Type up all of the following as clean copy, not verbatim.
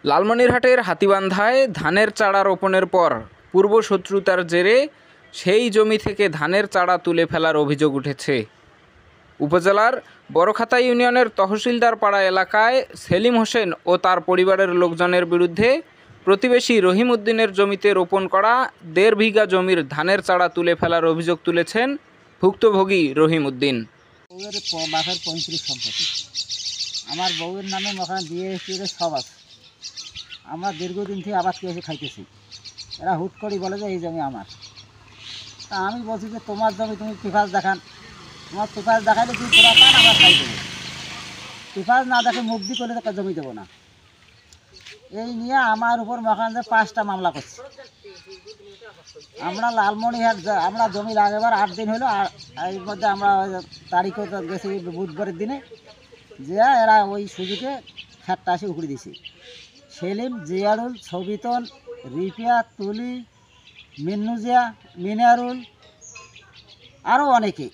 লালমনিরহাটের হাতীবান্ধায় ধানের চারা রোপণের পর পূর্ব শত্রুতার জেরে সেই জমি থেকে ধানের চারা তুলে ফেলার অভিযোগ উঠেছে। উপজেলার বড়খাতা ইউনিয়নের তহসিলদার পাড়া এলাকায় সেলিম হোসেন ও তার পরিবারের লোকজনের বিরুদ্ধে প্রতিবেশী রহিম উদ্দিনের জমিতে রোপণ করা ১.৫ বিঘা জমির ধানের চারা তুলে ফেলার অভিযোগ তুলেছেন ভুক্তভোগী রহিম উদ্দিন। বাপের ৩৫ সম্পত্তি আমার বউয়ের নামে ওখানে দিয়ে এসে সব আছে। আমরা দীর্ঘদিন থেকে আবাদ করে খাইতেছি। এরা হুট করে বলে যে এই জমি আমার। তা আমি বলছি যে তোমার জমি তুমি পেপার দেখান, তোমার পেপার দেখাইলে তুমি তোরা পান, আমরা খাই দেবো। পেপার না দেখে মুক্তি করলে তো জমি দেবো না। এই নিয়ে আমার উপর ওখানে 5টা মামলা করছে। আমরা লালমনিরহাট আমরা জমি লাগাবার 8 দিন হলো, আর এর মধ্যে আমরা তারিখও গেছি বুধবারের দিনে, যে এরা ওই সুযোগে খ্যাটটা আসে উকড়ে দিছে। সেলিম, জিয়ারুল, সবিতন, রিপিয়া, তুলি, মিন্নুজিয়া, মিনারুল, আরও অনেকে।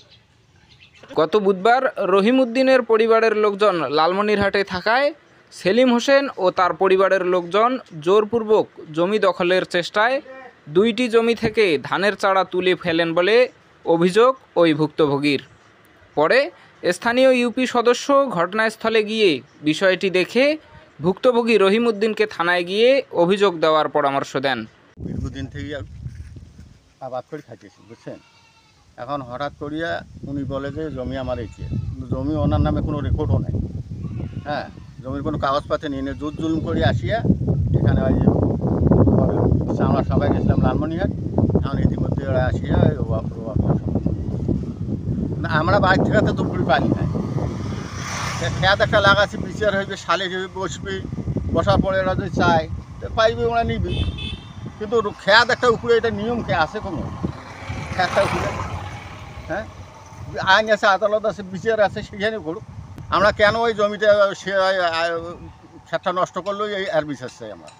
গত বুধবার রহিম উদ্দিনের পরিবারের লোকজন লালমনিরহাটে থাকায় সেলিম হোসেন ও তার পরিবারের লোকজন জোরপূর্বক জমি দখলের চেষ্টায় 2টি জমি থেকে ধানের চারা তুলে ফেলেন বলে অভিযোগ ওই ভুক্তভোগীর। পরে স্থানীয় ইউপি সদস্য ঘটনাস্থলে গিয়ে বিষয়টি দেখে ভুক্তভোগী রহিম উদ্দিনকে থানায় গিয়ে অভিযোগ দেওয়ার পরামর্শ দেন। দীর্ঘদিন থেকে আবাদ করে খাইতেছি, বুঝছেন। এখন হঠাৎ করিয়া উনি বলে যে জমি আমার এই, জমি ওনার নামে কোনো রেকর্ডও নেই। হ্যাঁ, জমির কোনো কাগজপাতি নিয়ে জোর জুলুম করে আসিয়া এখানে ওই যে আমরা সবাই গেছিলাম লালমনিরহাট। এখন ইতিমধ্যে ওরা আসিয়া আমরা বাইর থেকে তো দুপুরি পানি নাই। খেয়াত একটা লাগাচ্ছি, বিচার হইবে, সালে বসবি, বসার পরে ওরা যদি চায় পাইবি, ওরা নিবি। কিন্তু খেয়াত একটা উপরে, এটা নিয়ম খেয়ে আছে কোনো খেয়াতটা উপরে। হ্যাঁ, আইন আছে, আদালত আছে, বিচার আছে, সেখানে করুক। আমরা কেন ওই জমিটা সে খেতটা নষ্ট করলো এই আর বিচার চাই আমার।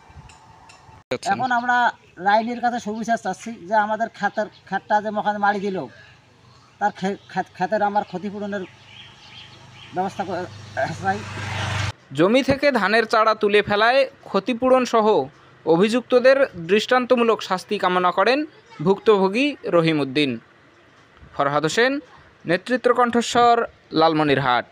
এখন আমরা রাইনের কাছে সুবিচার চাচ্ছি যে আমাদের খেতটা যে ওখানে মারি দিল, তার খেতের আমার ক্ষতিপূরণের ব্যবস্থা চাই। জমি থেকে ধানের চারা তুলে ফেলায় ক্ষতিপূরণ সহ অভিযুক্তদের দৃষ্টান্তমূলক শাস্তি কামনা করেন ভুক্তভোগী রহিম উদ্দিন। ফরহাদ হোসেন, নেতৃত্ব কণ্ঠস্বর, লালমনিরহাট।